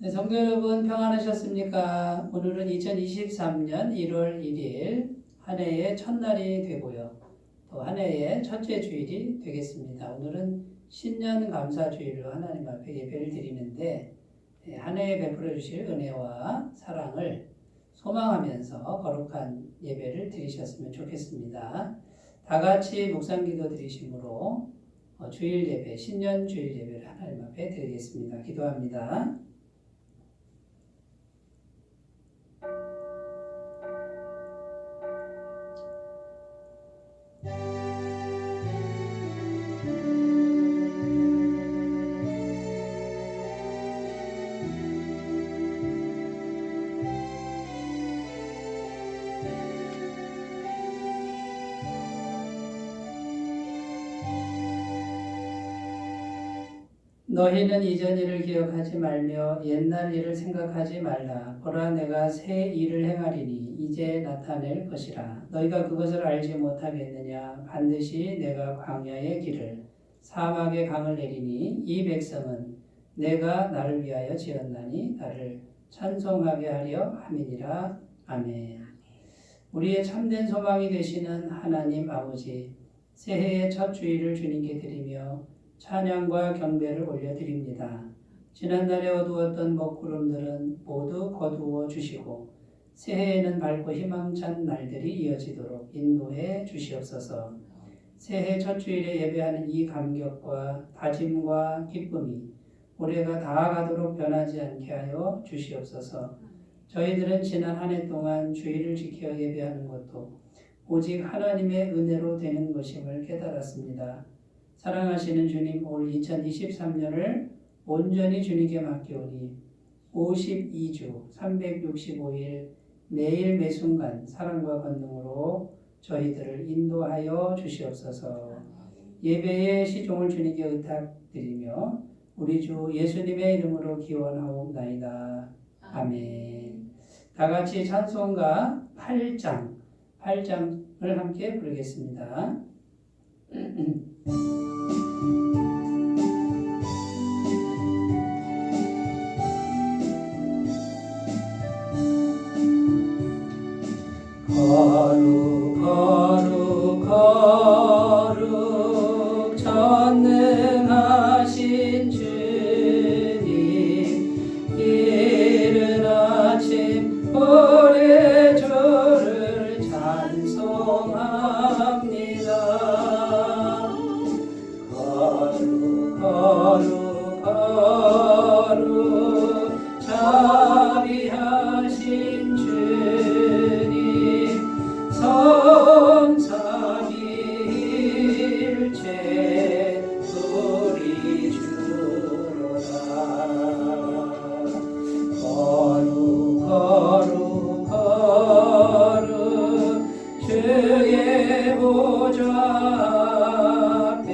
네, 성도 여러분 평안하셨습니까? 오늘은 2023년 1월 1일 한 해의 첫날이 되고요. 또 한 해의 첫째 주일이 되겠습니다. 오늘은 신년 감사주일로 하나님 앞에 예배를 드리는데 한 해에 베풀어 주실 은혜와 사랑을 소망하면서 거룩한 예배를 드리셨으면 좋겠습니다. 다 같이 묵상기도 드리심으로 주일 예배, 신년 주일 예배를 하나님 앞에 드리겠습니다. 기도합니다. 너희는 이전 일을 기억하지 말며 옛날 일을 생각하지 말라. 보라, 내가 새 일을 행하리니 이제 나타낼 것이라. 너희가 그것을 알지 못하겠느냐? 반드시 내가 광야의 길을 사막의 강을 내리니 이 백성은 내가 나를 위하여 지었나니 나를 찬송하게 하려 함이니라. 아멘. 우리의 참된 소망이 되시는 하나님 아버지, 새해의 첫 주일을 주님께 드리며 찬양과 경배를 올려드립니다. 지난날에 어두웠던 먹구름들은 모두 거두어 주시고 새해에는 밝고 희망찬 날들이 이어지도록 인도해 주시옵소서. 새해 첫 주일에 예배하는 이 감격과 다짐과 기쁨이 올해가 다가가도록 변하지 않게 하여 주시옵소서. 저희들은 지난 한 해 동안 주일을 지켜 예배하는 것도 오직 하나님의 은혜로 되는 것임을 깨달았습니다. 사랑하시는 주님, 올 2023년을 온전히 주님께 맡기오니 52주 365일 매일 매순간 사랑과 권능으로 저희들을 인도하여 주시옵소서. 예배의 시종을 주님께 의탁드리며 우리 주 예수님의 이름으로 기원하옵나이다. 아멘. 다 같이 찬송가 8장을 함께 부르겠습니다. 거룩 거룩 거룩 전능하신 주님, 이른 아침 우리 주를 찬송합니다. 거룩 거룩 거룩 자비하신 주님, 성삼위일체 우리 주로다. 거룩 거룩 거룩 주의 보좌 앞에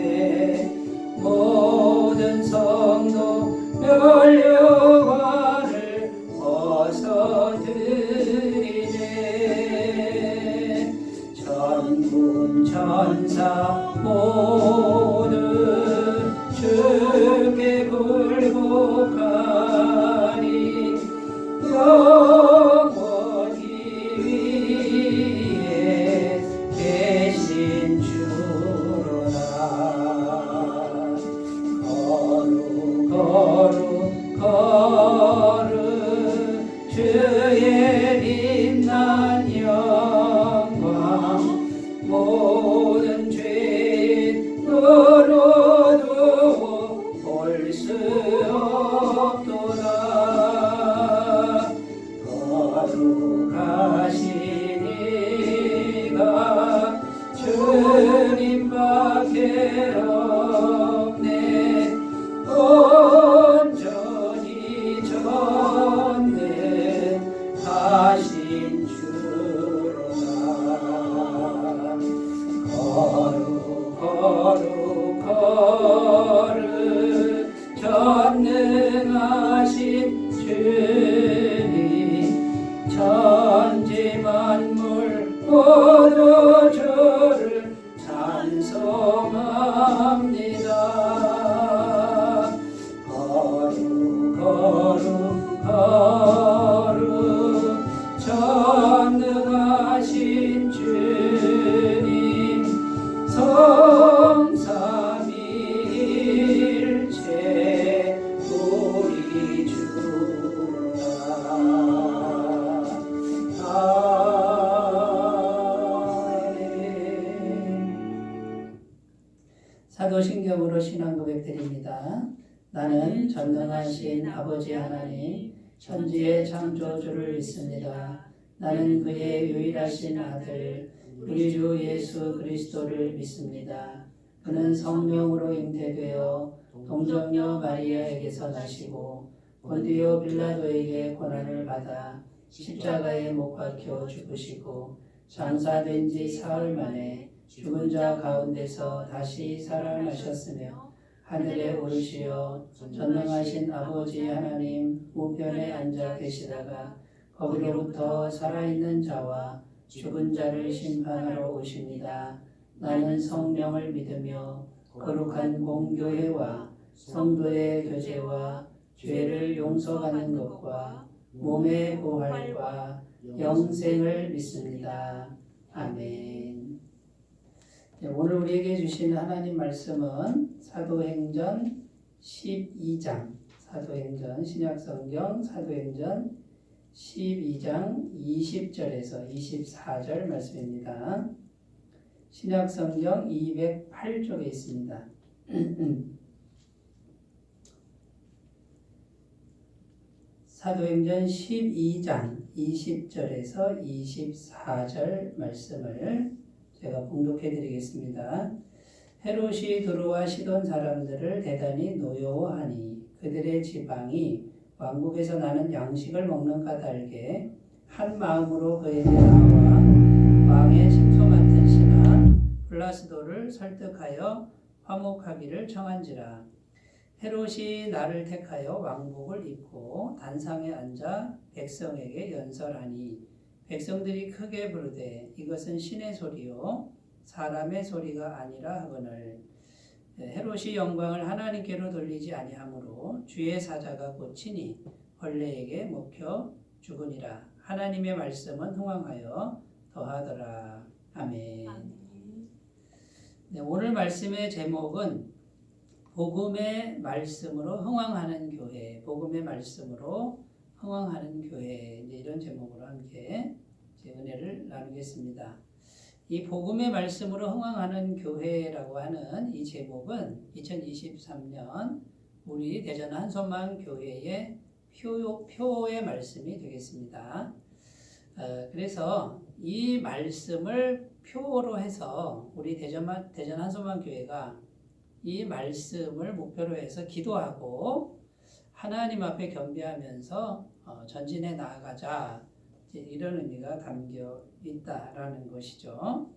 모든 성도 멸류관을 벗어드리네. 천군 천사 모두 주께 굴복하니 영원히 위에 계신 주로다. 거룩 거룩 거룩 주의 빛난 영광, 모든 죄인 너로도 볼 수 없도다. 거룩하신 이가 주님밖에 없네. 온전히 전능하신 주로다. 거룩 거룩 거룩 전능하신 주님, 천지 만물 모두 주를 찬송합니다. 거룩 거룩 전능하신 아버지 하나님, 천지의 창조주를 믿습니다. 나는 그의 유일하신 아들, 우리 주 예수 그리스도를 믿습니다. 그는 성령으로 잉태되어 동정녀 마리아에게서 나시고 본디오 빌라도에게 고난을 받아 십자가에 못 박혀 죽으시고 장사된 지 사흘 만에 죽은 자 가운데서 다시 살아나셨으며 하늘에 오르시어 전능하신 아버지 하나님 우편에 앉아 계시다가 거기로부터 살아있는 자와 죽은 자를 심판하러 오십니다. 나는 성령을 믿으며 거룩한 공교회와 성도의 교제와 죄를 용서하는 것과 몸의 부활과 영생을 믿습니다. 아멘. 오늘 우리에게 주시는 하나님 말씀은 사도행전 12장, 사도행전 신약성경 사도행전 12장 20절에서 24절 말씀입니다. 신약성경 208쪽에 있습니다. 사도행전 12장 20절에서 24절 말씀을 제가 봉독해 드리겠습니다. 헤롯이 두로와 시돈 사람들을 대단히 노여워하니 그들의 지방이 왕국에서 나는 양식을 먹는 까닭에 한 마음으로 그에게 나와 왕의 심소 맡은 신하 블라스도를 설득하여 화목하기를 청한지라. 헤롯이 나를 택하여 왕복을 입고 단상에 앉아 백성에게 연설하니 백성들이 크게 부르되 이것은 신의 소리요 사람의 소리가 아니라 하거늘. 헤롯이 영광을 하나님께로 돌리지 아니하므로 주의 사자가 고치니 벌레에게 먹혀 죽으니라. 하나님의 말씀은 흥왕하여 더하더라. 아멘. 네, 오늘 말씀의 제목은 복음의 말씀으로 흥왕하는 교회, 복음의 말씀으로 흥왕하는 교회, 이제 이런 제목으로 함께 은혜를 나누겠습니다. 이 복음의 말씀으로 흥왕하는 교회라고 하는 이 제목은 2023년 우리 대전 한소망 교회의 표의 말씀이 되겠습니다. 그래서 이 말씀을 표로 해서 우리 대전 한소망 교회가 이 말씀을 목표로 해서 기도하고 하나님 앞에 경배하면서 전진해 나아가자, 이런 의미가 담겨 있다라는 것이죠.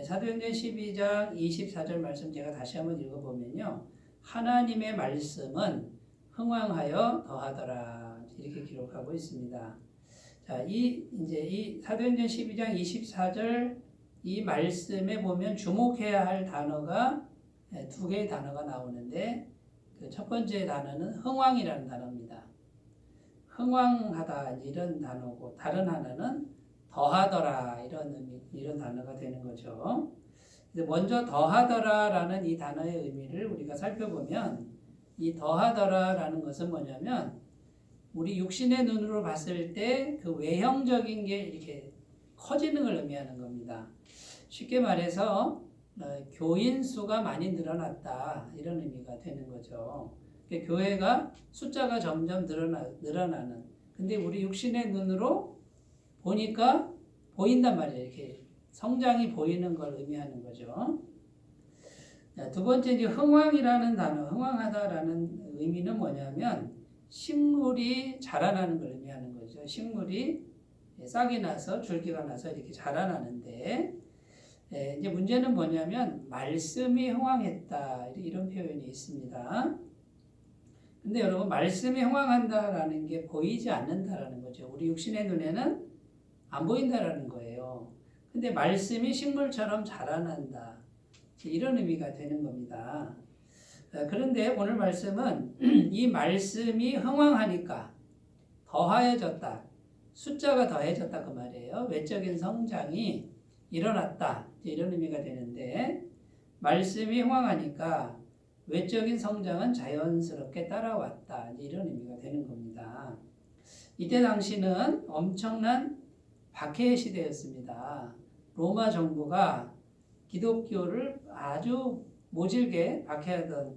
사도행전 12장 24절 말씀 제가 다시 한번 읽어보면요, 하나님의 말씀은 흥왕하여 더하더라, 이렇게 기록하고 있습니다. 자, 이 사도행전 12장 24절 이 말씀에 보면 주목해야 할 단어가 두 개의 단어가 나오는데, 그 첫 번째 단어는 흥왕이라는 단어입니다. 흥왕하다 이런 단어고, 다른 하나는 더하더라 이런 단어가 되는 거죠. 먼저 더하더라라는 이 단어의 의미를 우리가 살펴보면, 이 더하더라라는 것은 뭐냐면 우리 육신의 눈으로 봤을 때 그 외형적인 게 이렇게 커지는 걸 의미하는 겁니다. 쉽게 말해서 교인 수가 많이 늘어났다, 이런 의미가 되는 거죠. 교회가 숫자가 점점 늘어나는. 근데 우리 육신의 눈으로 보니까 보인단 말이에요. 이렇게 성장이 보이는 걸 의미하는 거죠. 두 번째, 이제 흥왕이라는 단어, 흥왕하다라는 의미는 뭐냐면 식물이 자라나는 걸 의미하는 거죠. 식물이 싹이 나서 줄기가 나서 이렇게 자라나는데, 이제 문제는 뭐냐면 말씀이 흥왕했다, 이런 표현이 있습니다. 근데 여러분, 말씀이 흥왕한다라는 게 보이지 않는다라는 거죠. 우리 육신의 눈에는 안 보인다라는 거예요. 근데 말씀이 식물처럼 자라난다, 이런 의미가 되는 겁니다. 그런데 오늘 말씀은 이 말씀이 흥왕하니까 더하여졌다, 숫자가 더해졌다, 그 말이에요. 외적인 성장이 일어났다, 이런 의미가 되는데, 말씀이 흥왕하니까 외적인 성장은 자연스럽게 따라왔다, 이런 의미가 되는 겁니다. 이때 당시는 엄청난 박해 시대였습니다. 로마 정부가 기독교를 아주 모질게 박해하던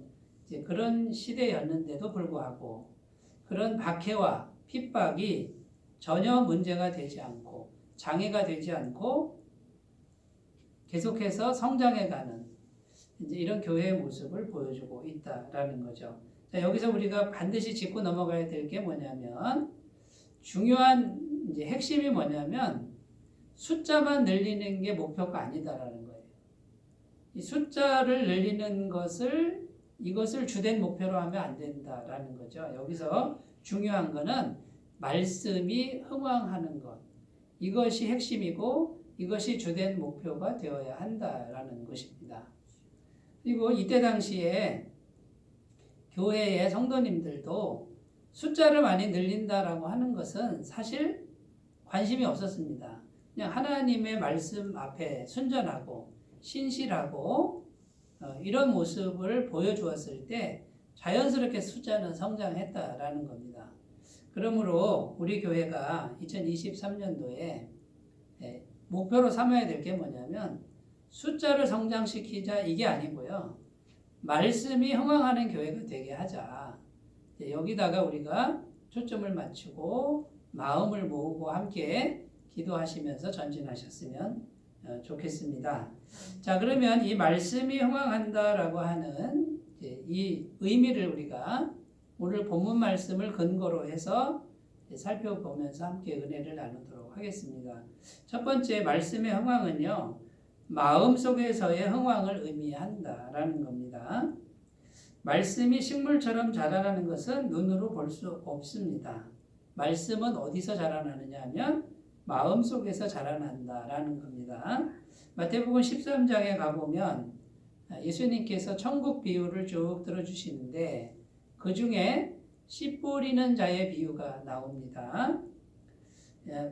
이제 그런 시대였는데도 불구하고 그런 박해와 핍박이 전혀 문제가 되지 않고 장애가 되지 않고 계속해서 성장해가는 이제 이런 교회의 모습을 보여주고 있다라는 거죠. 자, 여기서 우리가 반드시 짚고 넘어가야 될 게 뭐냐면 중요한 이제 핵심이 뭐냐면 숫자만 늘리는 게 목표가 아니다라는 거예요. 이 숫자를 늘리는 이것을 주된 목표로 하면 안 된다라는 거죠. 여기서 중요한 거는 말씀이 흥왕하는 것. 이것이 핵심이고 이것이 주된 목표가 되어야 한다라는 것입니다. 그리고 이때 당시에 교회의 성도님들도 숫자를 많이 늘린다라고 하는 것은 사실 관심이 없었습니다. 그냥 하나님의 말씀 앞에 순전하고 신실하고 이런 모습을 보여주었을 때 자연스럽게 숫자는 성장했다라는 겁니다. 그러므로 우리 교회가 2023년도에 목표로 삼아야 될 게 뭐냐면 숫자를 성장시키자 이게 아니고요. 말씀이 흥왕하는 교회가 되게 하자. 여기다가 우리가 초점을 맞추고 마음을 모으고 함께 기도하시면서 전진하셨으면 좋겠습니다. 자, 그러면 이 말씀이 흥왕한다라고 하는 이 의미를 우리가 오늘 본문 말씀을 근거로 해서 살펴보면서 함께 은혜를 나누도록 하겠습니다. 첫 번째 말씀의 흥왕은요, 마음 속에서의 흥왕을 의미한다라는 겁니다. 말씀이 식물처럼 자라나는 것은 눈으로 볼 수 없습니다. 말씀은 어디서 자라나느냐 하면 마음 속에서 자라난다라는 겁니다. 마태복음 13장에 가보면 예수님께서 천국 비유를 쭉 들어주시는데 그 중에 씨 뿌리는 자의 비유가 나옵니다.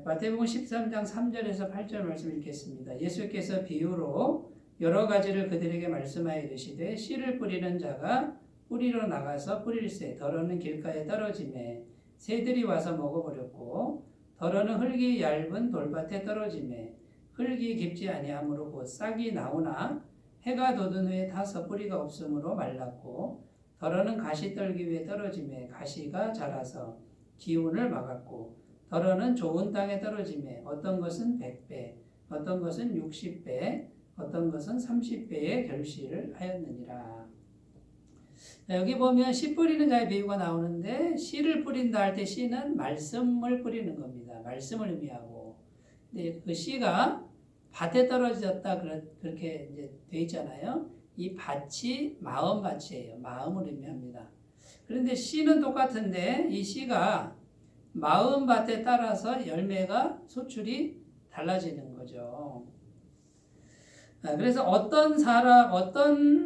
마태복음 13장 3절에서 8절 말씀 읽겠습니다. 예수께서 비유로 여러 가지를 그들에게 말씀하여 이르시되 씨를 뿌리는 자가 뿌리로 나가서 뿌릴새 더러는 길가에 떨어지매 새들이 와서 먹어버렸고 더러는 흙이 얇은 돌밭에 떨어지매 흙이 깊지 아니하므로 곧 싹이 나오나 해가 돋은 후에 타서 뿌리가 없으므로 말랐고 더러는 가시떨기 위에 떨어지매 가시가 자라서 기운을 막았고 더러는 좋은 땅에 떨어지매 어떤 것은 100배 어떤 것은 60배 어떤 것은 30배의 결실을 하였느니라. 여기 보면 씨 뿌리는 자의 비유가 나오는데 씨를 뿌린다 할 때 씨는 말씀을 뿌리는 겁니다. 말씀을 의미하고. 근데 그 씨가 밭에 떨어졌다 그렇게 이제 돼 있잖아요. 이 밭이 마음 밭이에요. 마음을 의미합니다. 그런데 씨는 똑같은데 이 씨가 마음 밭에 따라서 열매가 소출이 달라지는 거죠. 그래서 어떤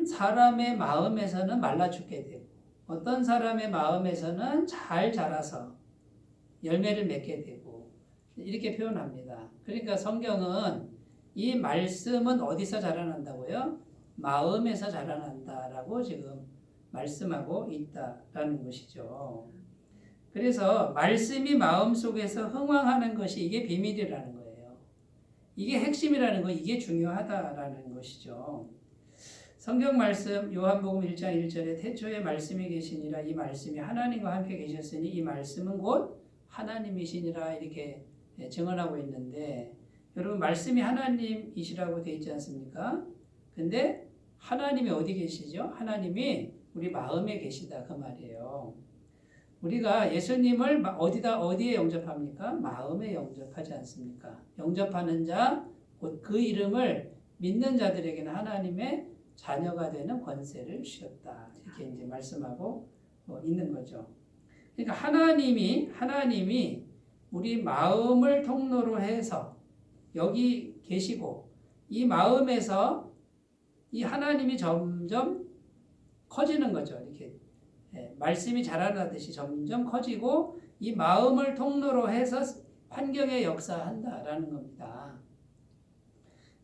사람의 마음에서는 말라 죽게 되고 어떤 사람의 마음에서는 잘 자라서 열매를 맺게 되고 이렇게 표현합니다. 그러니까 성경은 이 말씀은 어디서 자라난다고요? 마음에서 자라난다라고 지금 말씀하고 있다라는 것이죠. 그래서 말씀이 마음속에서 흥왕하는 것이 이게 비밀이라는 거예요. 이게 핵심이라는 거, 이게 중요하다라는 것이죠. 성경 말씀 요한복음 1장 1절에 태초에 말씀이 계시니라 이 말씀이 하나님과 함께 계셨으니 이 말씀은 곧 하나님이시니라 이렇게 증언하고 있는데 여러분 말씀이 하나님이시라고 되어 있지 않습니까? 근데 하나님이 어디 계시죠? 하나님이 우리 마음에 계시다 그 말이에요. 우리가 예수님을 어디에 영접합니까? 마음에 영접하지 않습니까? 영접하는 자, 곧 그 이름을 믿는 자들에게는 하나님의 자녀가 되는 권세를 주셨다. 이렇게 이제 말씀하고 있는 거죠. 그러니까 하나님이 우리 마음을 통로로 해서 여기 계시고 이 마음에서 이 하나님이 점점 커지는 거죠. 이렇게 말씀이 자라나듯이 점점 커지고 이 마음을 통로로 해서 환경에 역사한다라는 겁니다.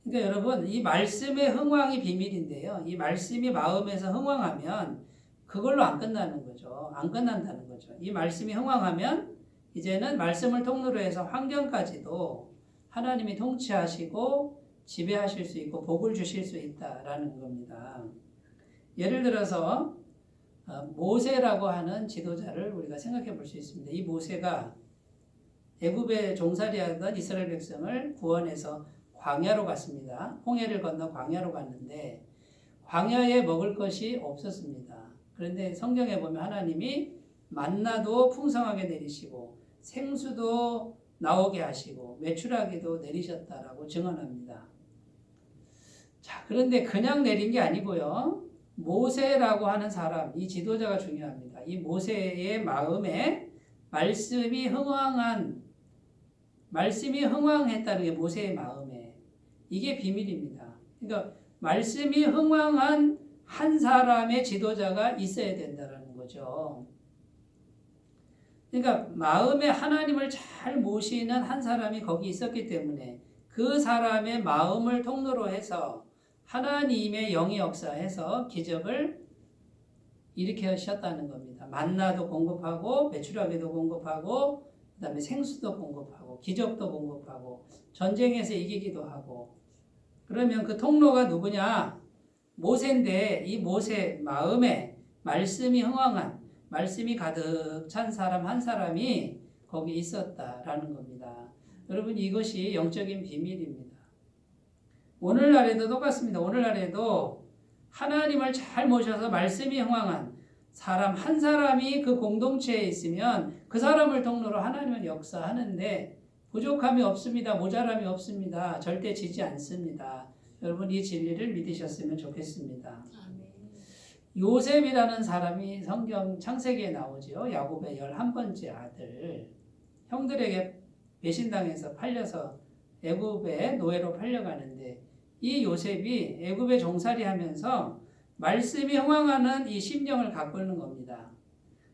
그러니까 여러분 이 말씀의 흥왕이 비밀인데요. 이 말씀이 마음에서 흥왕하면 그걸로 안 끝나는 거죠. 안 끝난다는 거죠. 이 말씀이 흥왕하면 이제는 말씀을 통로로 해서 환경까지도 하나님이 통치하시고 지배하실 수 있고 복을 주실 수 있다라는 겁니다. 예를 들어서 모세라고 하는 지도자를 우리가 생각해 볼 수 있습니다. 이 모세가 애굽에 종살이하던 이스라엘 백성을 구원해서 광야로 갔습니다. 홍해를 건너 광야로 갔는데 광야에 먹을 것이 없었습니다. 그런데 성경에 보면 하나님이 만나도 풍성하게 내리시고 생수도 나오게 하시고 메추라기도 내리셨다라고 증언합니다. 자, 그런데 그냥 내린 게 아니고요. 모세라고 하는 사람, 이 지도자가 중요합니다. 이 모세의 마음에 말씀이 흥왕했다는 게 모세의 마음에 이게 비밀입니다. 그러니까 말씀이 흥왕한 한 사람의 지도자가 있어야 된다는 거죠. 그러니까 마음에 하나님을 잘 모시는 한 사람이 거기 있었기 때문에 그 사람의 마음을 통로로 해서 하나님의 영이 역사해서 기적을 일으키셨다는 겁니다. 만나도 공급하고 메추라기도 공급하고 그 다음에 생수도 공급하고 기적도 공급하고 전쟁에서 이기기도 하고 그러면 그 통로가 누구냐? 모세인데 이 모세 마음에 말씀이 흥왕한 말씀이 가득 찬 사람 한 사람이 거기 있었다라는 겁니다. 여러분 이것이 영적인 비밀입니다. 오늘날에도 똑같습니다. 오늘날에도 하나님을 잘 모셔서 말씀이 흥왕한 사람 한 사람이 그 공동체에 있으면 그 사람을 통로로 하나님은 역사하는데 부족함이 없습니다. 모자람이 없습니다. 절대 지지 않습니다. 여러분 이 진리를 믿으셨으면 좋겠습니다. 요셉이라는 사람이 성경 창세기에 나오죠. 야곱의 11번째 아들. 형들에게 배신당해서 팔려서 애굽의 노예로 팔려가는데 이 요셉이 애굽에 종살이 하면서 말씀이 흥왕하는 이 심령을 갖고 있는 겁니다.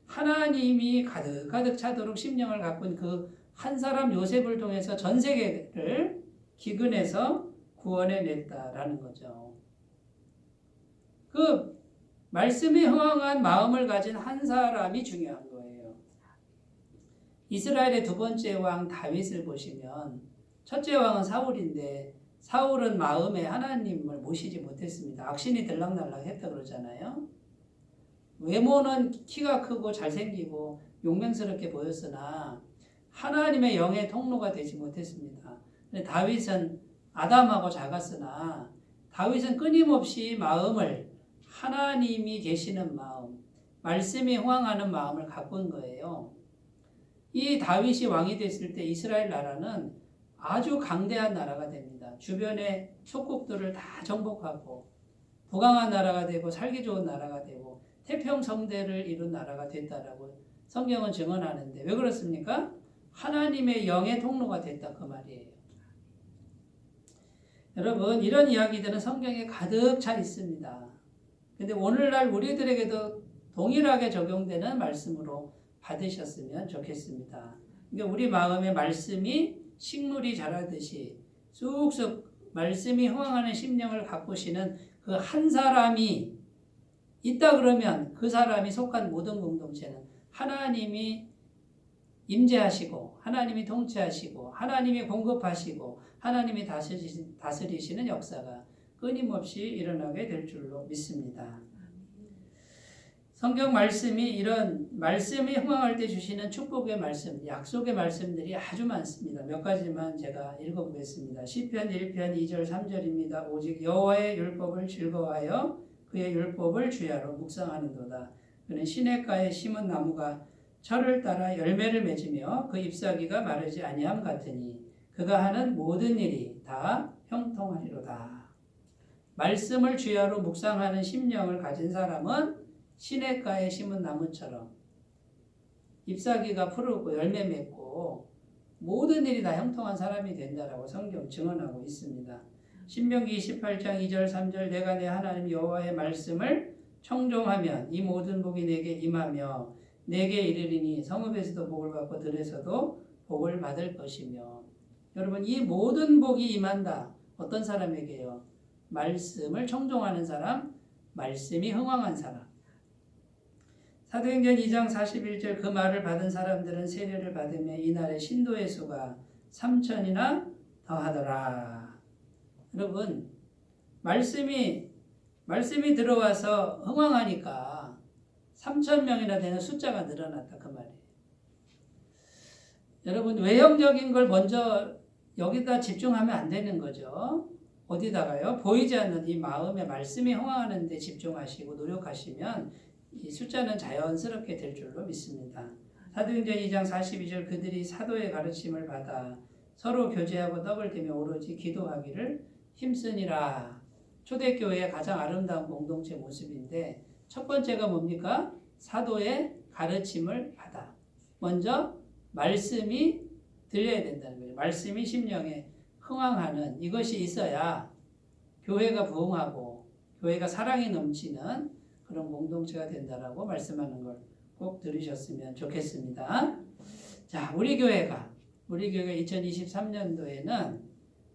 하나님이 가득가득 차도록 심령을 갖고 있는 그 한 사람 요셉을 통해서 전 세계를 기근해서 구원해냈다라는 거죠. 그 말씀이 흥왕한 마음을 가진 한 사람이 중요한 거예요. 이스라엘의 두 번째 왕 다윗을 보시면 첫째 왕은 사울인데 사울은 마음에 하나님을 모시지 못했습니다. 악신이 들락날락 했다 그러잖아요. 외모는 키가 크고 잘생기고 용맹스럽게 보였으나 하나님의 영의 통로가 되지 못했습니다. 다윗은 아담하고 작았으나 다윗은 끊임없이 마음을 하나님이 계시는 마음, 말씀이 흥왕하는 마음을 갖고 온 거예요. 이 다윗이 왕이 됐을 때 이스라엘 나라는 아주 강대한 나라가 됩니다. 주변의 속국들을 다 정복하고 부강한 나라가 되고 살기 좋은 나라가 되고 태평성대를 이룬 나라가 됐다라고 성경은 증언하는데 왜 그렇습니까? 하나님의 영의 통로가 됐다 그 말이에요. 여러분 이런 이야기들은 성경에 가득 차 있습니다. 근데 오늘날 우리들에게도 동일하게 적용되는 말씀으로 받으셨으면 좋겠습니다. 그러니까 우리 마음에 말씀이 식물이 자라듯이 쑥쑥 말씀이 흥왕하는 심령을 가꾸시는 그 한 사람이 있다 그러면 그 사람이 속한 모든 공동체는 하나님이 임재하시고 하나님이 통치하시고 하나님이 공급하시고 하나님이 다스리시는 역사가 끊임없이 일어나게 될 줄로 믿습니다. 성경 말씀이 이런 말씀이 흥왕할 때 주시는 축복의 말씀, 약속의 말씀들이 아주 많습니다. 몇 가지만 제가 읽어보겠습니다. 시편 1편 2절 3절입니다. 오직 여호와의 율법을 즐거워하여 그의 율법을 주야로 묵상하는도다. 그는 시냇가에 심은 나무가 철을 따라 열매를 맺으며 그 잎사귀가 마르지 아니함 같으니 그가 하는 모든 일이 다 형통하리로다. 말씀을 주야로 묵상하는 심령을 가진 사람은 시냇가에 심은 나무처럼 잎사귀가 푸르고 열매 맺고 모든 일이 다 형통한 사람이 된다라고 성경 증언하고 있습니다. 신명기 28장 2절 3절 내가 내 하나님 여호와의 말씀을 청종하면 이 모든 복이 내게 임하며 내게 이르리니 성읍에서도 복을 받고 들에서도 복을 받을 것이며. 여러분 이 모든 복이 임한다. 어떤 사람에게요? 말씀을 청종하는 사람, 말씀이 흥왕한 사람. 사도행전 2장 41절 그 말을 받은 사람들은 세례를 받으며 이날의 신도의 수가 3,000이나 더하더라. 여러분 말씀이 들어와서 흥왕하니까 3,000명이나 되는 숫자가 늘어났다 그 말이에요. 여러분 외형적인 걸 먼저 여기다 집중하면 안 되는 거죠. 어디다가요? 보이지 않는 이 마음의 말씀이 흥황하는 데 집중하시고 노력하시면 이 숫자는 자연스럽게 될 줄로 믿습니다. 사도행전 2장 42절 그들이 사도의 가르침을 받아 서로 교제하고 떡을 떼며 오로지 기도하기를 힘쓰니라. 초대교회의 가장 아름다운 공동체 모습인데 첫 번째가 뭡니까? 사도의 가르침을 받아. 먼저 말씀이 들려야 된다는 거예요. 말씀이 심령에 흥황하는 이것이 있어야 교회가 부흥하고 교회가 사랑이 넘치는 그런 공동체가 된다라고 말씀하는 걸 꼭 들으셨으면 좋겠습니다. 자, 우리 교회가 2023년도에는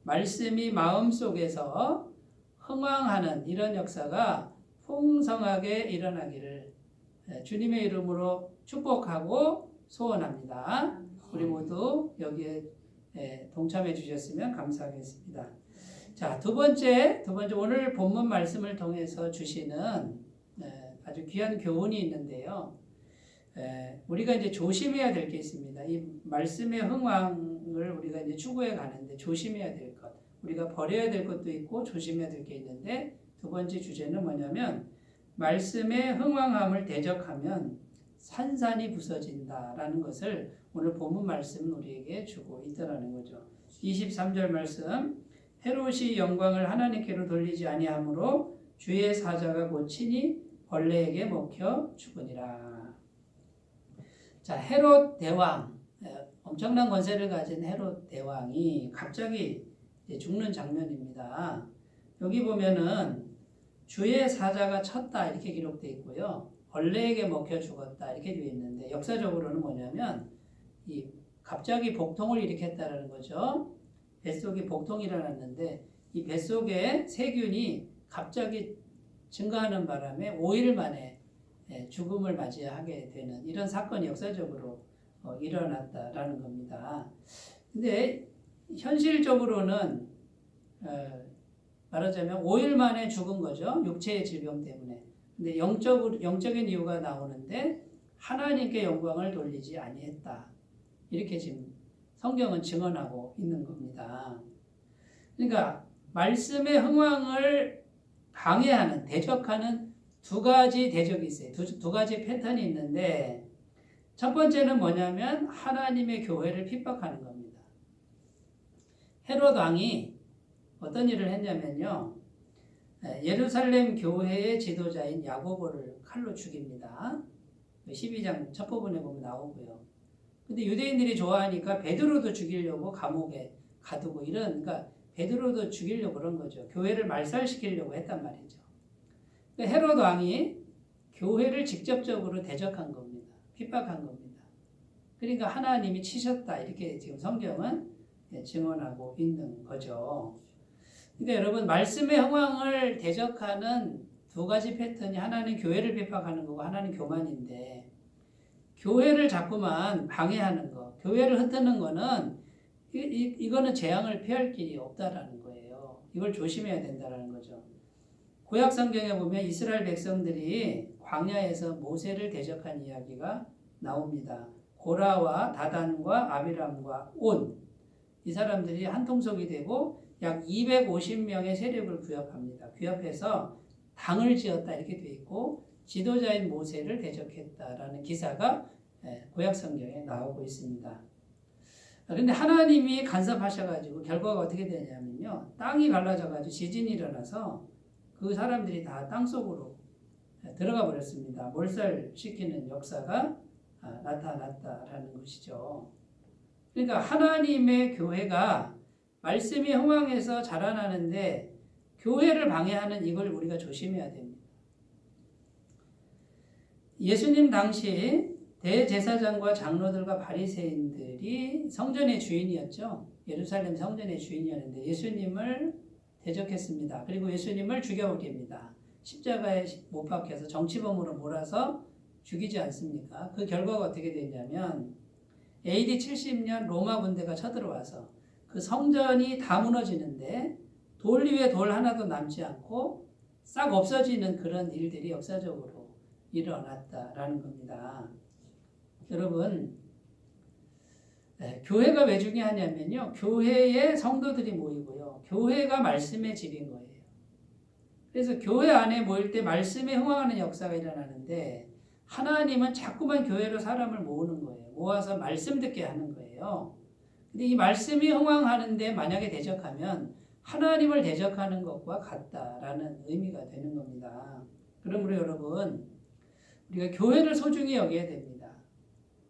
말씀이 마음속에서 흥황하는 이런 역사가 풍성하게 일어나기를 주님의 이름으로 축복하고 소원합니다. 우리 모두 여기에 동참해 주셨으면 감사하겠습니다. 자, 두 번째 오늘 본문 말씀을 통해서 주시는 아주 귀한 교훈이 있는데요. 우리가 이제 조심해야 될 게 있습니다. 이 말씀의 흥황을 우리가 이제 추구해 가는데 조심해야 될 것, 우리가 버려야 될 것도 있고 조심해야 될 게 있는데 두 번째 주제는 뭐냐면 말씀의 흥황함을 대적하면 산산이 부서진다라는 것을 오늘 본문 말씀은 우리에게 주고 있다라는 거죠. 23절 말씀 헤롯이 영광을 하나님께로 돌리지 아니하므로 주의 사자가 곧 친히 벌레에게 먹혀 죽으니라. 자, 헤롯 대왕, 엄청난 권세를 가진 헤롯 대왕이 갑자기 죽는 장면입니다. 여기 보면은 주의 사자가 쳤다 이렇게 기록되어 있고요. 벌레에게 먹혀 죽었다 이렇게 되어 있는데 역사적으로는 뭐냐면 이 갑자기 복통을 일으켰다라는 거죠. 뱃속에 복통이 일어났는데 이 뱃속에 세균이 갑자기 증가하는 바람에 5일 만에 죽음을 맞이하게 되는 이런 사건이 역사적으로 일어났다라는 겁니다. 근데 현실적으로는 말하자면 5일 만에 죽은 거죠. 육체의 질병 때문에. 근데 영적인 이유가 나오는데 하나님께 영광을 돌리지 아니했다. 이렇게 지금 성경은 증언하고 있는 겁니다. 그러니까 말씀의 흥황을 방해하는, 대적하는 두 가지 대적이 있어요. 두 가지 패턴이 있는데 첫 번째는 뭐냐면 하나님의 교회를 핍박하는 겁니다. 헤롯 왕이 어떤 일을 했냐면요. 예루살렘 교회의 지도자인 야고보를 칼로 죽입니다. 12장 첫 부분에 보면 나오고요. 근데 유대인들이 좋아하니까 베드로도 죽이려고 감옥에 가두고 그러니까 베드로도 죽이려고 그런 거죠. 교회를 말살시키려고 했단 말이죠. 그러니까 헤롯 왕이 교회를 직접적으로 대적한 겁니다. 핍박한 겁니다. 그러니까 하나님이 치셨다 이렇게 지금 성경은 증언하고 있는 거죠. 그러니까 여러분 말씀의 흥황을 대적하는 두 가지 패턴이 하나는 교회를 핍박하는 거고 하나는 교만인데 교회를 자꾸만 방해하는 거, 교회를 흩트는 거는 이거는 재앙을 피할 길이 없다라는 거예요. 이걸 조심해야 된다라는 거죠. 구약 성경에 보면 이스라엘 백성들이 광야에서 모세를 대적한 이야기가 나옵니다. 고라와 다단과 아비람과 온 이 사람들이 한 통속이 되고 약 250명의 세력을 구협합니다. 구협해서 당을 지었다 이렇게 돼 있고 지도자인 모세를 대적했다라는 기사가 구약 성경에 나오고 있습니다. 그런데 하나님이 간섭하셔가지고 결과가 어떻게 되냐면요. 땅이 갈라져가지고 지진이 일어나서 그 사람들이 다 땅속으로 들어가 버렸습니다. 몰살시키는 역사가 나타났다라는 것이죠. 그러니까 하나님의 교회가 말씀이 흥황해서 자라나는데 교회를 방해하는 이걸 우리가 조심해야 됩니다. 예수님 당시 대제사장과 장로들과 바리새인들이 성전의 주인이었죠. 예루살렘 성전의 주인이었는데 예수님을 대적했습니다. 그리고 예수님을 죽여버립니다. 십자가에 못 박혀서 정치범으로 몰아서 죽이지 않습니까? 그 결과가 어떻게 되냐면 AD 70년 로마 군대가 쳐들어와서 그 성전이 다 무너지는데 돌 위에 돌 하나도 남지 않고 싹 없어지는 그런 일들이 역사적으로 일어났다라는 겁니다. 여러분, 교회가 왜 중요하냐면요. 교회에 성도들이 모이고요. 교회가 말씀의 집인 거예요. 그래서 교회 안에 모일 때 말씀에 흥황하는 역사가 일어나는데 하나님은 자꾸만 교회로 사람을 모으는 거예요. 모아서 말씀 듣게 하는 거예요. 근데 이 말씀이 흥황하는데 만약에 대적하면 하나님을 대적하는 것과 같다라는 의미가 되는 겁니다. 그러므로 여러분, 우리가 교회를 소중히 여겨야 됩니다.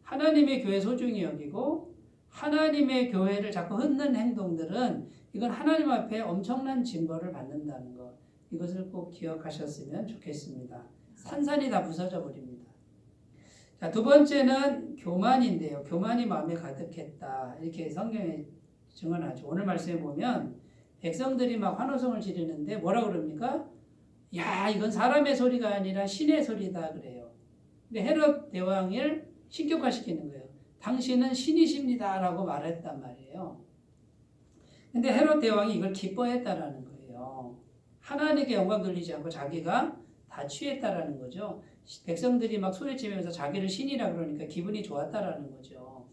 하나님의 교회 소중히 여기고 하나님의 교회를 자꾸 흩는 행동들은 이건 하나님 앞에 엄청난 징벌을 받는다는 것. 이것을 꼭 기억하셨으면 좋겠습니다. 산산이 다 부서져 버립니다. 자, 두 번째는 교만인데요. 교만이 마음에 가득했다. 이렇게 성경에 증언하죠. 오늘 말씀에 보면 백성들이 막 환호성을 지르는데 뭐라 그럽니까? 야, 이건 사람의 소리가 아니라 신의 소리다 그래요. 근데 헤롯 대왕을 신격화시키는 거예요. 당신은 신이십니다 라고 말했단 말이에요. 근데 헤롯 대왕이 이걸 기뻐했다라는 거예요. 하나님께 영광 돌리지 않고 자기가 다 취했다라는 거죠. 백성들이 막 소리치면서 자기를 신이라 그러니까 기분이 좋았다라는 거죠.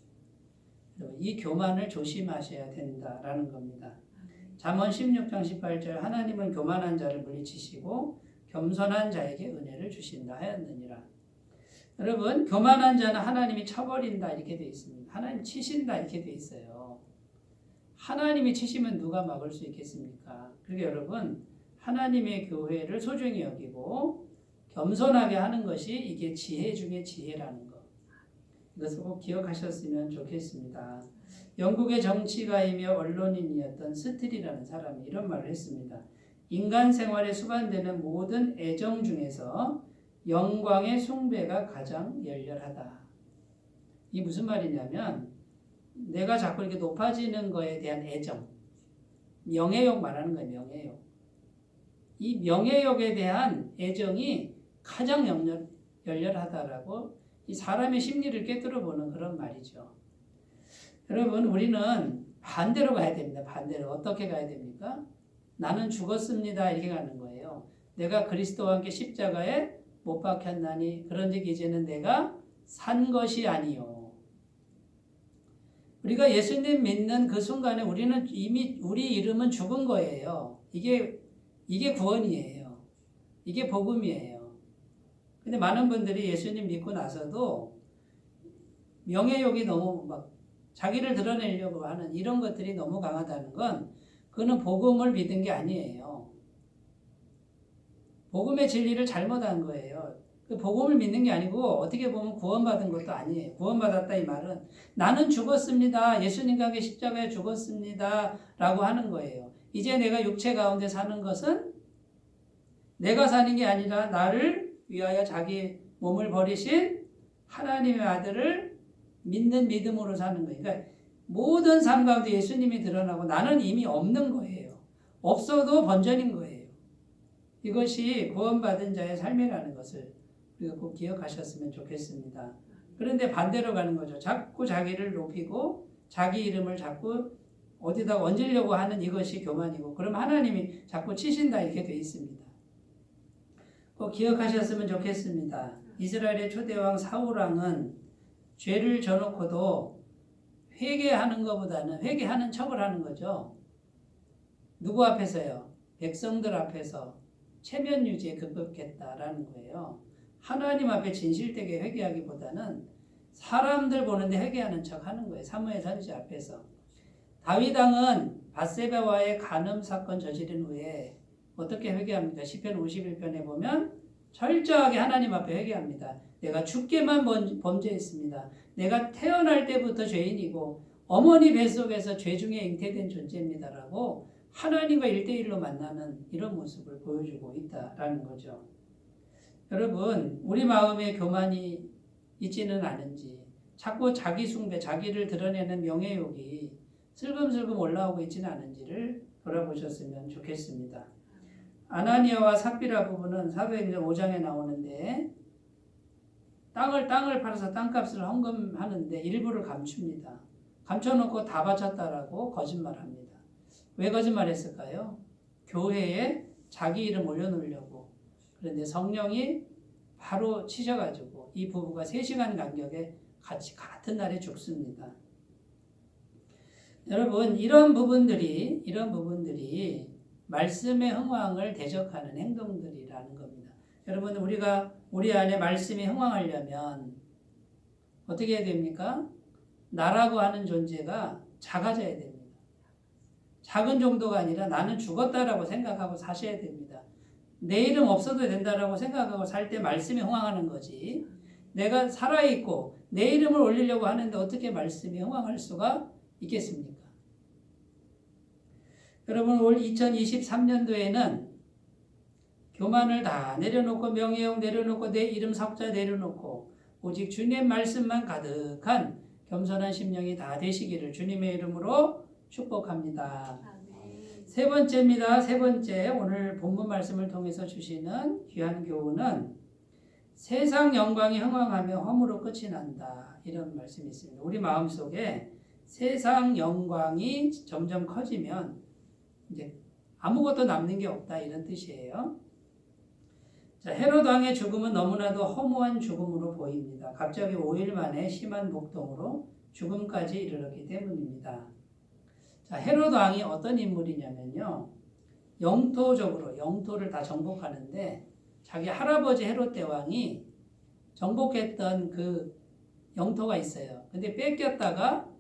이 교만을 조심하셔야 된다라는 겁니다. 잠언 16장 18절 하나님은 교만한 자를 물리치시고 겸손한 자에게 은혜를 주신다 하였느니라. 여러분, 교만한 자는 하나님이 쳐버린다 이렇게 되어 있습니다. 하나님 치신다 이렇게 되어 있어요. 하나님이 치시면 누가 막을 수 있겠습니까? 그러니까 여러분, 하나님의 교회를 소중히 여기고 겸손하게 하는 것이 이게 지혜 중에 지혜라는 것. 이것을 꼭 기억하셨으면 좋겠습니다. 영국의 정치가이며 언론인이었던 스틸이라는 사람이 이런 말을 했습니다. 인간 생활에 수반되는 모든 애정 중에서 영광의 숭배가 가장 열렬하다. 이 무슨 말이냐면 내가 자꾸 이렇게 높아지는 거에 대한 애정, 명예욕 말하는 거예요. 명예욕. 이 명예욕에 대한 애정이 가장 열렬하다라고 이 사람의 심리를 꿰뚫어 보는 그런 말이죠. 여러분, 우리는 반대로 가야 됩니다. 반대로. 어떻게 가야 됩니까? 나는 죽었습니다. 이렇게 가는 거예요. 내가 그리스도와 함께 십자가에 못 박혔나니 그런즉 이제는 내가 산 것이 아니요. 우리가 예수님 믿는 그 순간에 우리는 이미 우리 이름은 죽은 거예요. 이게 구원이에요. 이게 복음이에요. 근데 많은 분들이 예수님 믿고 나서도 명예욕이 너무 막 자기를 드러내려고 하는 이런 것들이 너무 강하다는 건 그거는 복음을 믿은 게 아니에요. 복음의 진리를 잘못한 거예요. 그 복음을 믿는 게 아니고 어떻게 보면 구원받은 것도 아니에요. 구원받았다 이 말은 나는 죽었습니다. 예수님과 함께 십자가에 죽었습니다. 라고 하는 거예요. 이제 내가 육체 가운데 사는 것은 내가 사는 게 아니라 나를 위하여 자기 몸을 버리신 하나님의 아들을 믿는 믿음으로 사는 거예요. 그러니까 모든 삶 가운데 예수님이 드러나고 나는 이미 없는 거예요. 없어도 번전인 거예요. 이것이 구원받은 자의 삶이라는 것을 우리가 꼭 기억하셨으면 좋겠습니다. 그런데 반대로 가는 거죠. 자꾸 자기를 높이고 자기 이름을 자꾸 어디다 얹으려고 하는 이것이 교만이고 그럼 하나님이 자꾸 치신다 이렇게 돼 있습니다. 꼭 기억하셨으면 좋겠습니다. 이스라엘의 초대왕 사울왕은 죄를 져놓고도 회개하는 것보다는 회개하는 척을 하는 거죠. 누구 앞에서요? 백성들 앞에서 체면 유지에 급급했다라는 거예요. 하나님 앞에 진실되게 회개하기보다는 사람들 보는데 회개하는 척 하는 거예요. 사무엘 선지자 앞에서. 다윗 왕은 밧세바와의 간음 사건 저지른 후에 어떻게 회개합니까? 시편 51편에 보면 철저하게 하나님 앞에 회개합니다. 내가 주께만 범죄했습니다. 내가 태어날 때부터 죄인이고 어머니 뱃속에서 죄 중에 잉태된 존재입니다라고 하나님과 1대1로 만나는 이런 모습을 보여주고 있다라는 거죠. 여러분, 우리 마음에 교만이 있지는 않은지 자꾸 자기 숭배, 자기를 드러내는 명예욕이 슬금슬금 올라오고 있지는 않은지를 돌아보셨으면 좋겠습니다. 아나니아와 삽비라 부부는 사도행전 5장에 나오는데 땅을 팔아서 땅값을 헌금하는데 일부를 감춥니다. 감춰놓고 다 바쳤다라고 거짓말합니다. 왜 거짓말했을까요? 교회에 자기 이름 올려놓으려고. 그런데 성령이 바로 치셔가지고 이 부부가 3시간 간격에 같은 날에 죽습니다. 여러분 이런 부분들이 말씀의 흥왕을 대적하는 행동들이라는 겁니다. 여러분 우리가 우리 안에 말씀이 흥왕하려면 어떻게 해야 됩니까? 나라고 하는 존재가 작아져야 됩니다. 작은 정도가 아니라 나는 죽었다라고 생각하고 사셔야 됩니다. 내 이름 없어도 된다라고 생각하고 살 때 말씀이 흥왕하는 거지. 내가 살아있고 내 이름을 올리려고 하는데 어떻게 말씀이 흥왕할 수가 있겠습니까? 여러분 올 2023년도에는 교만을 다 내려놓고 명예욕 내려놓고 내 이름 석자 내려놓고 오직 주님 말씀만 가득한 겸손한 심령이 다 되시기를 주님의 이름으로 축복합니다. 세 번째입니다. 세 번째 오늘 본문 말씀을 통해서 주시는 귀한 교훈은 세상 영광이 흥왕하며 허무로 끝이 난다. 이런 말씀이 있습니다. 우리 마음속에 세상 영광이 점점 커지면 이제 아무것도 남는 게 없다 이런 뜻이에요. 자, 헤롯 왕의 죽음은 너무나도 허무한 죽음으로 보입니다. 갑자기 5일 만에 심한 복통으로 죽음까지 이르렀기 때문입니다. 자, 헤롯 왕이 어떤 인물이냐면요. 영토적으로 영토를 다 정복하는데 자기 할아버지 헤롯 대왕이 정복했던 그 영토가 있어요. 근데 뺏겼다가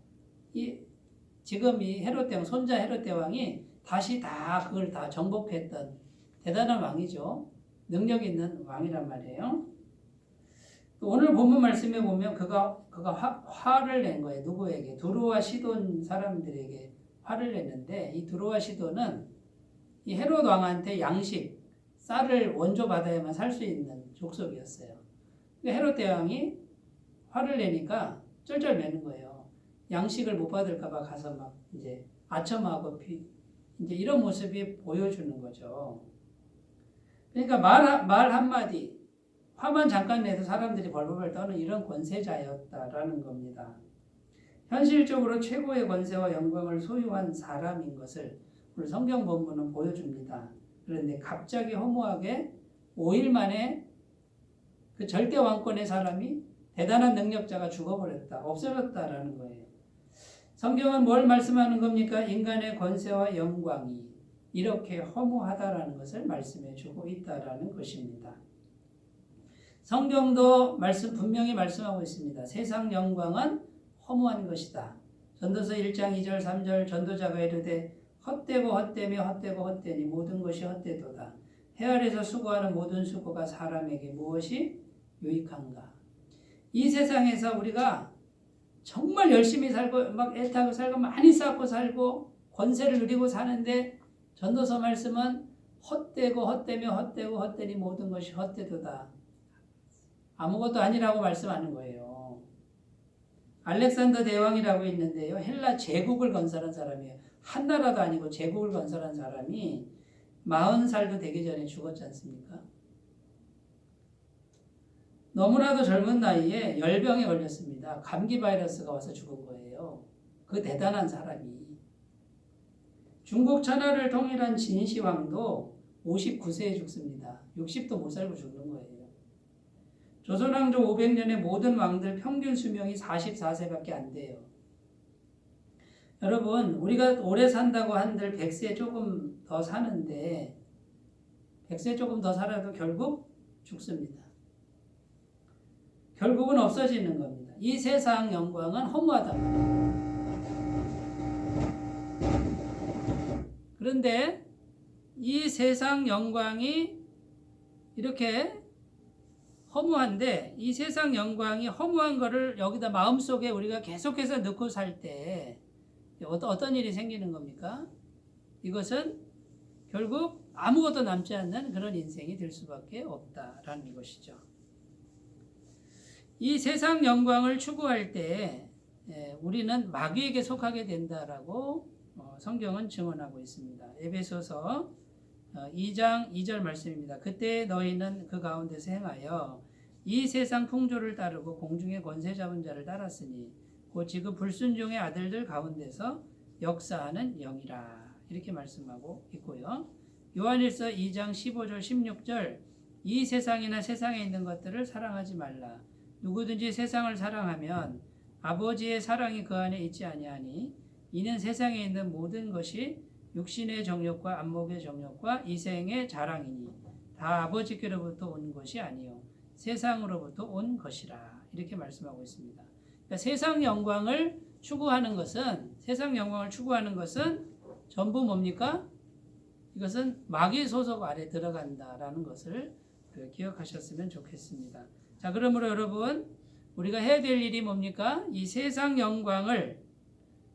지금 이 헤롯 대왕 손자 헤롯 대왕이 다시 다 그걸 다 정복했던 대단한 왕이죠. 능력 있는 왕이란 말이에요. 오늘 본문 말씀에 보면 그가 화를 낸 거예요. 누구에게? 두루와 시돈 사람들에게 화를 냈는데 이 두루와 시돈은 이 헤롯 왕한테 양식, 쌀을 원조 받아야만 살 수 있는 족속이었어요. 헤롯 대왕이 화를 내니까 쩔쩔 매는 거예요. 양식을 못 받을까 봐 가서 막 이제 아첨하고 이제 이런 모습이 보여주는 거죠. 그러니까 말 한마디, 화만 잠깐 내도 사람들이 벌벌 떠는 이런 권세자였다라는 겁니다. 현실적으로 최고의 권세와 영광을 소유한 사람인 것을 오늘 성경 본문은 보여줍니다. 그런데 갑자기 허무하게 5일 만에 그 절대 왕권의 사람이 대단한 능력자가 죽어버렸다, 없어졌다라는 거예요. 성경은 뭘 말씀하는 겁니까? 인간의 권세와 영광이 이렇게 허무하다라는 것을 말씀해 주고 있다라는 것입니다. 성경도 분명히 말씀하고 있습니다. 세상 영광은 허무한 것이다. 전도서 1장 2절 3절 전도자가 이르되 헛되고 헛되며 헛되고 헛되니 모든 것이 헛되도다. 해 아래서 수고하는 모든 수고가 사람에게 무엇이 유익한가. 이 세상에서 우리가 정말 열심히 살고 막 애타고 살고 많이 쌓고 살고 권세를 누리고 사는데 전도서 말씀은 헛되고 헛되며 헛되고 헛되니 모든 것이 헛되도다. 아무것도 아니라고 말씀하는 거예요. 알렉산더 대왕이라고 있는데요. 헬라 제국을 건설한 사람이에요. 한 나라도 아니고 제국을 건설한 사람이 40살도 되기 전에 죽었지 않습니까? 너무나도 젊은 나이에 열병에 걸렸습니다. 감기 바이러스가 와서 죽은 거예요. 그 대단한 사람이. 중국 천하를 통일한 진시황도 59세에 죽습니다. 60도 못 살고 죽는 거예요. 조선왕조 500년의 모든 왕들 평균 수명이 44세밖에 안 돼요. 여러분, 우리가 오래 산다고 한들 100세 조금 더 사는데 100세 조금 더 살아도 결국 죽습니다. 결국은 없어지는 겁니다. 이 세상 영광은 허무하단 말이에요. 그런데 이 세상 영광이 이렇게 허무한데 이 세상 영광이 허무한 거를 여기다 마음속에 우리가 계속해서 넣고 살 때 어떤 일이 생기는 겁니까? 이것은 결국 아무것도 남지 않는 그런 인생이 될 수밖에 없다라는 것이죠. 이 세상 영광을 추구할 때 우리는 마귀에게 속하게 된다라고 성경은 증언하고 있습니다. 에베소서 2장 2절 말씀입니다. 그때 너희는 그 가운데서 행하여 이 세상 풍조를 따르고 공중의 권세 잡은 자를 따랐으니 곧 지금 불순종의 아들들 가운데서 역사하는 영이라 이렇게 말씀하고 있고요. 요한일서 2장 15절 16절 이 세상이나 세상에 있는 것들을 사랑하지 말라. 누구든지 세상을 사랑하면 아버지의 사랑이 그 안에 있지 아니하니 이는 세상에 있는 모든 것이 육신의 정욕과 안목의 정욕과 이생의 자랑이니 다 아버지께로부터 온 것이 아니요 세상으로부터 온 것이라. 이렇게 말씀하고 있습니다. 그러니까 세상 영광을 추구하는 것은 전부 뭡니까? 이것은 마귀 소속 아래 들어간다라는 것을 기억하셨으면 좋겠습니다. 자, 그러므로 여러분 우리가 해야 될 일이 뭡니까? 이 세상 영광을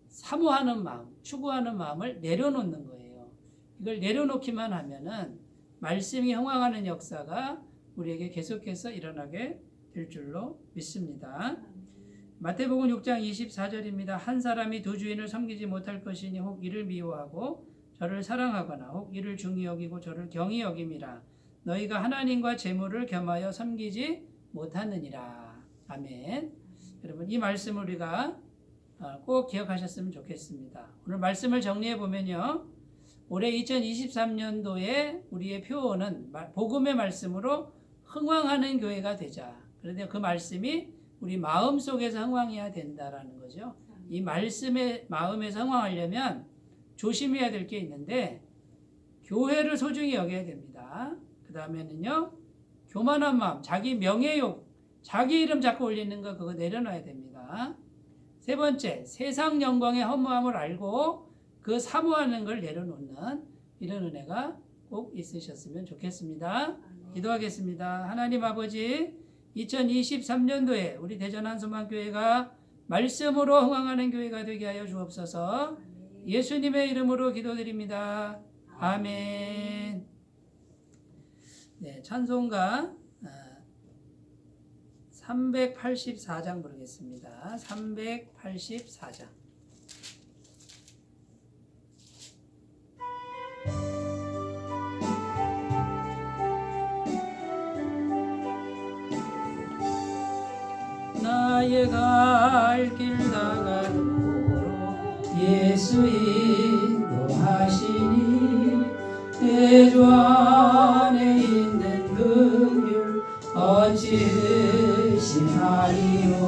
사모하는 마음, 추구하는 마음을 내려놓는 거예요. 이걸 내려놓기만 하면은 말씀이 흥황하는 역사가 우리에게 계속해서 일어나게 될 줄로 믿습니다. 마태복음 6장 24절입니다. 한 사람이 두 주인을 섬기지 못할 것이니 혹 이를 미워하고 저를 사랑하거나 혹 이를 중히 여기고 저를 경히 여김이라. 너희가 하나님과 재물을 겸하여 섬기지 못하느니라. 아멘. 여러분 이 말씀을 우리가 꼭 기억하셨으면 좋겠습니다. 오늘 말씀을 정리해 보면요. 올해 2023년도에 우리의 표어는 복음의 말씀으로 흥왕하는 교회가 되자. 그런데 그 말씀이 우리 마음 속에서 흥왕해야 된다라는 거죠. 이 말씀의 마음에서 흥왕하려면 조심해야 될 게 있는데 교회를 소중히 여겨야 됩니다. 그 다음에는요. 교만한 마음, 자기 명예욕, 자기 이름 자꾸 올리는 거 그거 내려놔야 됩니다. 세 번째, 세상 영광의 허무함을 알고 그 사모하는 걸 내려놓는 이런 은혜가 꼭 있으셨으면 좋겠습니다. 기도하겠습니다. 하나님 아버지 2023년도에 우리 대전 한소망교회가 말씀으로 흥황하는 교회가 되게 하여 주옵소서. 예수님의 이름으로 기도드립니다. 아멘. 네, 찬송가 384장 부르겠습니다. 384장. 나의 갈 길 다가도록 예수 인도하시니 대주 안에 있는 긍휼 어찌 의심하리요.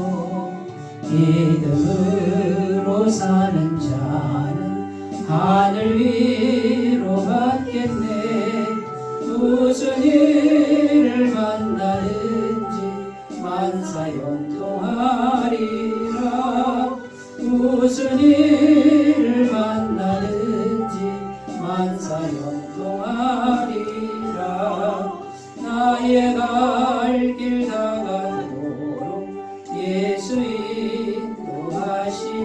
믿음으로 사는 자는 하늘 위로 받겠네. 무슨 일을 만나든지 만사형통하리라. 무슨 일을 만나든지 만사형통하리라. 나의 갈 길 다가도록 예수 인도하시니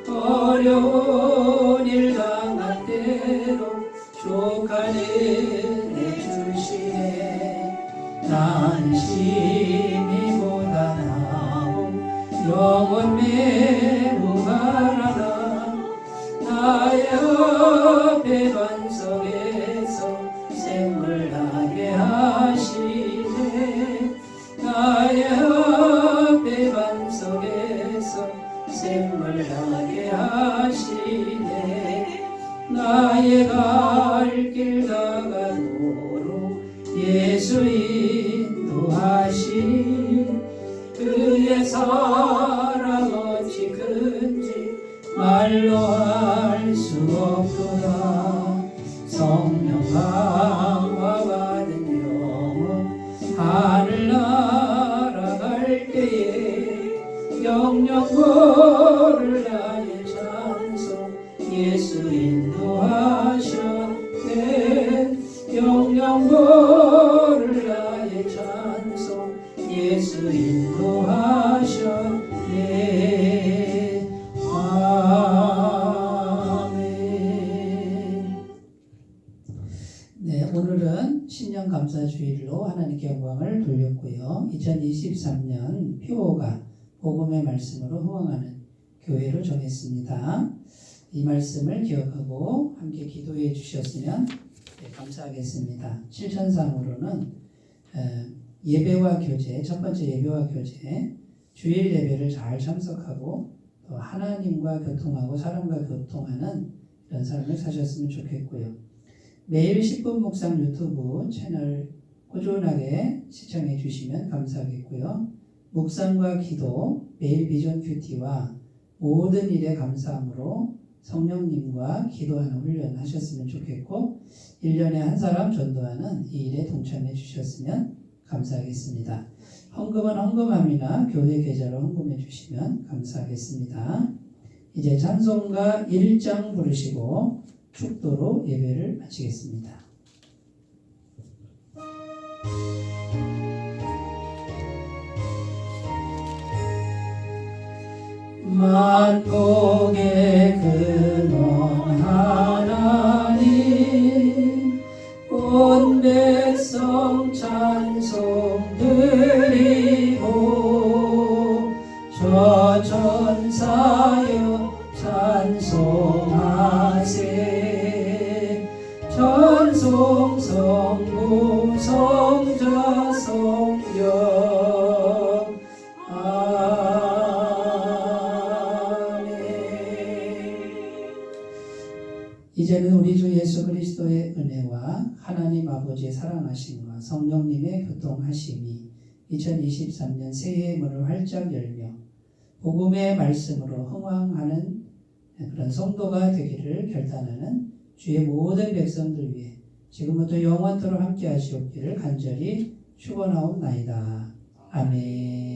어려운 일 당할 때로 족한 은혜 주시네. 나는 심히 고단하고 영원 매우 가라나. 나의 앞에 반석에서 샘물 나게 하시네. 나의 앞에 반석에서 샘물 나게 하시네. 나의 갈 길 다가도록 예수 인도하시니 그의 사랑 어찌 큰지 말로 알 수 없도다. 성령 강화 받은 영혼 하늘 날아갈 때에 영영 고를 나의 찬송 예수 인도하셨네. 영영 고를 나의 찬송 예수 인도하셨네. 아멘. 네, 오늘은 신년 감사주일로 하나님께 영광을 돌렸고요. 2023년 표어가 복음의 말씀으로 흥황하는 교회로 정했습니다. 이 말씀을 기억하고 함께 기도해 주셨으면 감사하겠습니다. 실천상으로는 예배와 교제, 첫 번째 예배와 교제, 주일 예배를 잘 참석하고 또 하나님과 교통하고 사람과 교통하는 이런 삶을 사셨으면 좋겠고요. 매일 10분 묵상 유튜브 채널 꾸준하게 시청해 주시면 감사하겠고요. 묵상과 기도, 매일 비전 큐티와 모든 일에 감사함으로 성령님과 기도하는 훈련 하셨으면 좋겠고 1년에 한 사람 전도하는 이 일에 동참해 주셨으면 감사하겠습니다. 헌금은 헌금함이나 교회 계좌로 헌금해 주시면 감사하겠습니다. 이제 찬송가 1장 부르시고 축도로 예배를 마치겠습니다. 만국의 근원 하나님 온 백성 찬송 드리고 저 천사여 찬송하세 천송 성부 성자 성령 이제는 우리 주 예수 그리스도의 은혜와 하나님 아버지의 사랑하심과 성령님의 교통하심이 2023년 새해의 문을 활짝 열며 복음의 말씀으로 흥왕하는 그런 성도가 되기를 결단하는 주의 모든 백성들 위해 지금부터 영원토록 함께 하시옵기를 간절히 축원하옵나이다. 아멘.